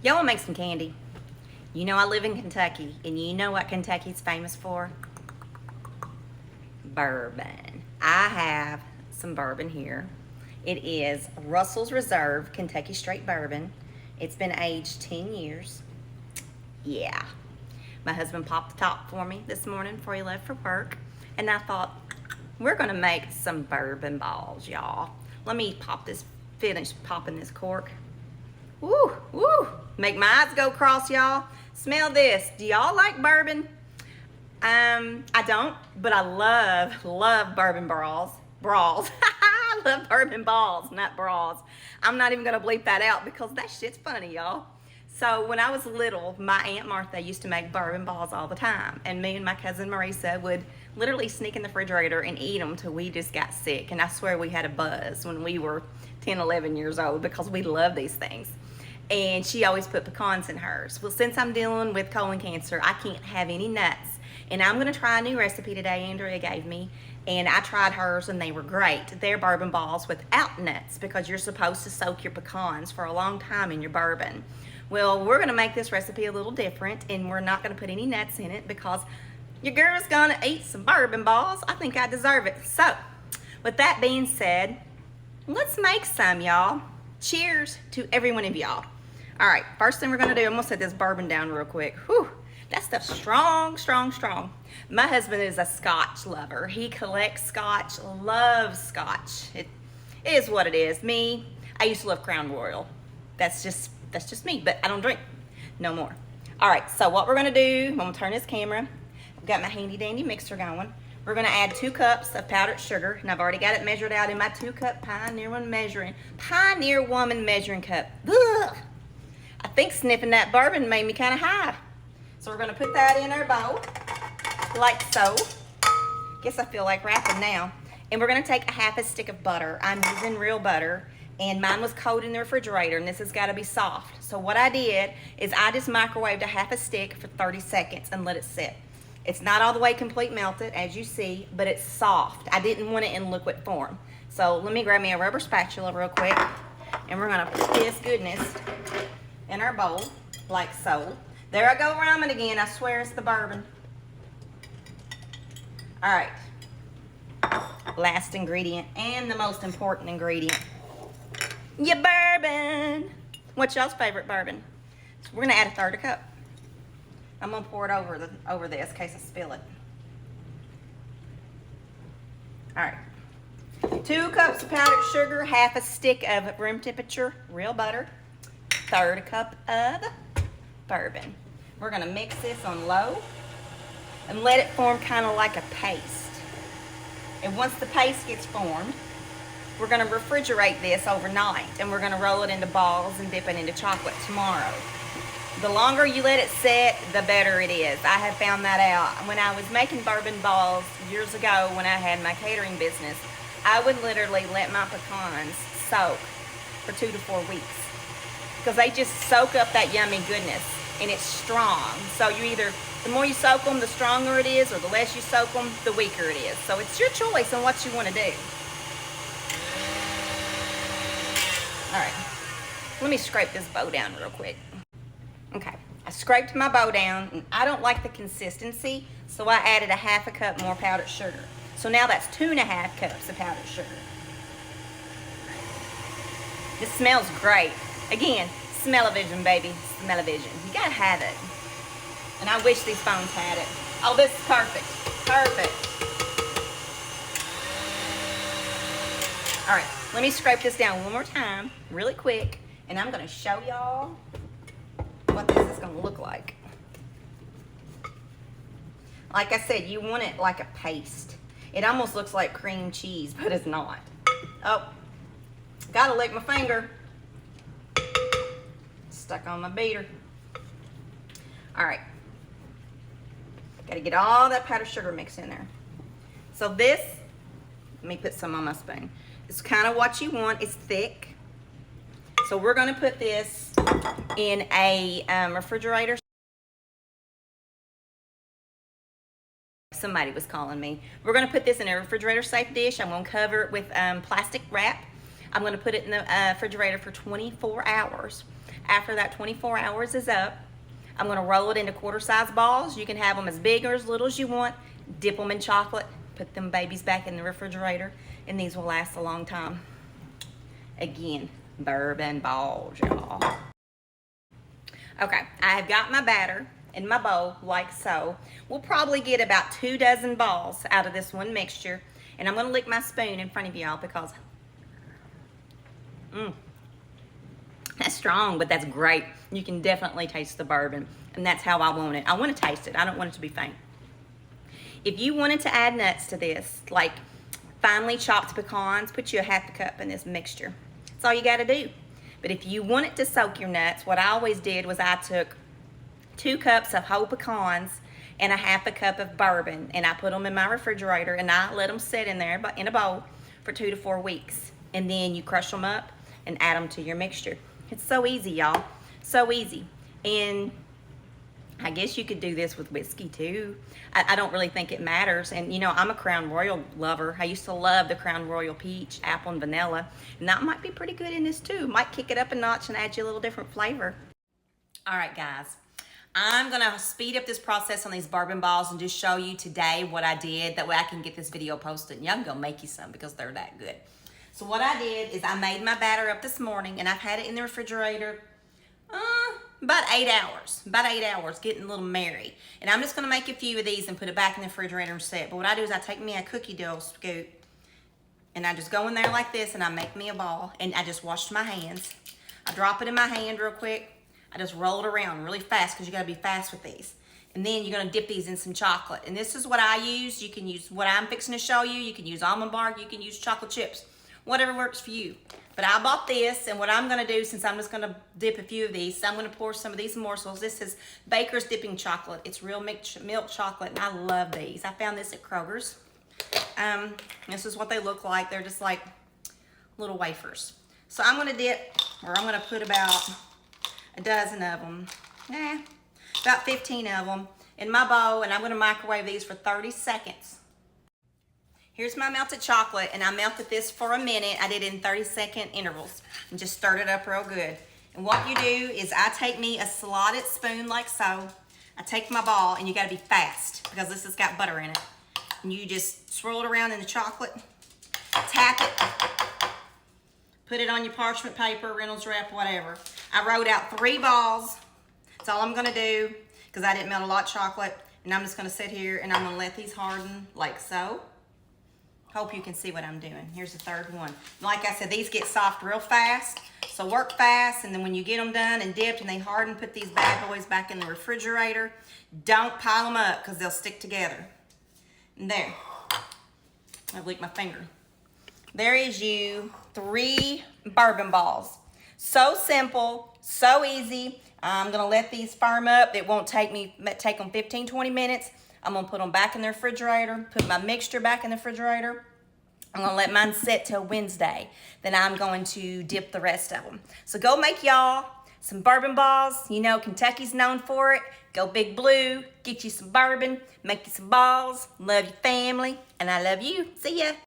Y'all want to make some candy? You know I live in Kentucky, and you know what Kentucky's famous for? Bourbon. I have some bourbon here. It is Russell's Reserve Kentucky Straight Bourbon. It's been aged 10 years. Yeah. My husband popped the top for me this morning before he left for work, and I thought, we're gonna make some bourbon balls, y'all. Let me finish popping this cork. Woo, woo. Make my eyes go cross, y'all. Smell this. Do y'all like bourbon? I don't, but I love bourbon brawls. I love bourbon balls, not bras. I'm not even gonna bleep that out because that shit's funny, y'all. So when I was little, my Aunt Martha used to make bourbon balls all the time. And me and my cousin Marisa would literally sneak in the refrigerator and eat them till we just got sick. And I swear we had a buzz when we were 10, 11 years old because we love these things. And she always put pecans in hers. Well, since I'm dealing with colon cancer, I can't have any nuts. And I'm gonna try a new recipe today Andrea gave me. And I tried hers and they were great. They're bourbon balls without nuts because you're supposed to soak your pecans for a long time in your bourbon. Well, we're gonna make this recipe a little different and we're not gonna put any nuts in it because your girl's gonna eat some bourbon balls. I think I deserve it. So, with that being said, let's make some, y'all. Cheers to every one of y'all. All right, first thing we're gonna do, I'm gonna set this bourbon down real quick. Whew, that stuff's strong, strong, strong. My husband is a Scotch lover. He collects Scotch, loves Scotch. It is what it is. Me, I used to love Crown Royal. That's just me, but I don't drink no more. All right, so what we're gonna do, I'm gonna turn this camera. I've got my handy dandy mixer going. We're gonna add 2 cups of powdered sugar, and I've already got it measured out in my 2-cup Pioneer Woman measuring cup. Ugh. I think sniffing that bourbon made me kind of high. So we're gonna put that in our bowl, like so. Guess I feel like rapping now. And we're gonna take a half a stick of butter. I'm using real butter, and mine was cold in the refrigerator, and this has gotta be soft. So what I did is I just microwaved a half a stick for 30 seconds and let it sit. It's not all the way complete melted, as you see, but it's soft. I didn't want it in liquid form. So let me grab me a rubber spatula real quick, and we're gonna put this goodness in our bowl, like so. There I go rhyming again. I swear it's the bourbon. All right. Last ingredient and the most important ingredient. Your bourbon. What's y'all's favorite bourbon? So we're gonna add a 1/3 cup. I'm gonna pour it over this in case I spill it. All right. 2 cups of powdered sugar, half a stick of room temperature real butter, 1/3 cup of bourbon. We're gonna mix this on low and let it form kind of like a paste. And once the paste gets formed, we're gonna refrigerate this overnight and we're gonna roll it into balls and dip it into chocolate tomorrow. The longer you let it sit, the better it is. I have found that out. When I was making bourbon balls years ago when I had my catering business, I would literally let my pecans soak for 2 to 4 weeks because they just soak up that yummy goodness and it's strong. So you either, the more you soak them, the stronger it is, or the less you soak them, the weaker it is. So it's your choice on what you want to do. All right, let me scrape this bow down real quick. Okay, I scraped my bow down and I don't like the consistency, so I added a half a cup more powdered sugar. So now that's 2.5 cups of powdered sugar. This smells great. Again, smell-o-vision, baby, smell-o-vision. You gotta have it. And I wish these phones had it. Oh, this is perfect, perfect. All right, let me scrape this down one more time, really quick, and I'm gonna show y'all what this is gonna look like. Like I said, you want it like a paste. It almost looks like cream cheese, but it's not. Oh, gotta lick my finger. Stuck on my beater. All right. Gotta get all that powdered sugar mix in there. So this, let me put some on my spoon. It's kind of what you want. It's thick. So we're gonna put this in a refrigerator. Somebody was calling me. We're gonna put this in a refrigerator safe dish. I'm gonna cover it with plastic wrap. I'm gonna put it in the refrigerator for 24 hours. After that 24 hours is up, I'm gonna roll it into quarter-size balls. You can have them as big or as little as you want. Dip them in chocolate, put them babies back in the refrigerator, and these will last a long time. Again, bourbon balls, y'all. Okay, I have got my batter in my bowl like so. We'll probably get about 2 dozen balls out of this one mixture, and I'm gonna lick my spoon in front of y'all because that's strong, but that's great. You can definitely taste the bourbon, and that's how I want it. I want to taste it. I don't want it to be faint. If you wanted to add nuts to this, like finely chopped pecans, put you a half a cup in this mixture. That's all you got to do. But if you want it to soak your nuts, what I always did was I took 2 cups of whole pecans and a half a cup of bourbon, and I put them in my refrigerator, and I let them sit in there in a bowl for 2 to 4 weeks. And then you crush them up and add them to your mixture. It's so easy, y'all. So easy. And I guess you could do this with whiskey too. I don't really think it matters. And you know, I'm a Crown Royal lover. I used to love the Crown Royal peach, apple, and vanilla. And that might be pretty good in this too. Might kick it up a notch and add you a little different flavor. All right, guys. I'm gonna speed up this process on these bourbon balls and just show you today what I did. That way I can get this video posted and y'all can go make you some because they're that good. So what I did is I made my batter up this morning, and I've had it in the refrigerator about 8 hours, getting a little merry. And I'm just gonna make a few of these and put it back in the refrigerator and set. But what I do is I take me a cookie dough scoop, and I just go in there like this, and I make me a ball, and I just washed my hands. I drop it in my hand real quick. I just roll it around really fast because you gotta be fast with these. And then you're gonna dip these in some chocolate. And this is what I use. You can use what I'm fixing to show you. You can use almond bark, you can use chocolate chips. Whatever works for you. But I bought this, and what I'm gonna do, since I'm just gonna dip a few of these, I'm gonna pour some of these morsels. This is Baker's Dipping Chocolate. It's real milk chocolate, and I love these. I found this at Kroger's. This is what they look like. They're just like little wafers. So I'm gonna dip, or I'm gonna put about a dozen of them, about 15 of them in my bowl, and I'm gonna microwave these for 30 seconds. Here's my melted chocolate, and I melted this for a minute. I did it in 30-second intervals and just stirred it up real good. And what you do is I take me a slotted spoon like so. I take my ball, and you gotta be fast because this has got butter in it. And you just swirl it around in the chocolate, tap it, put it on your parchment paper, Reynolds wrap, whatever. I wrote out 3 balls. That's all I'm gonna do because I didn't melt a lot of chocolate. And I'm just gonna sit here and I'm gonna let these harden like so. Hope you can see what I'm doing. Here's the 3rd one. Like I said, these get soft real fast, so work fast, and then when you get them done and dipped and they harden, put these bad boys back in the refrigerator. Don't pile them up because they'll stick together. And there, I've licked my finger. There is you 3 bourbon balls. So simple, so easy. I'm gonna let these firm up. It won't take them 15, 20 minutes. I'm gonna put them back in the refrigerator, put my mixture back in the refrigerator. I'm gonna let mine sit till Wednesday. Then I'm going to dip the rest of them. So go make y'all some bourbon balls. You know, Kentucky's known for it. Go Big Blue, get you some bourbon, make you some balls. Love your family, and I love you. See ya.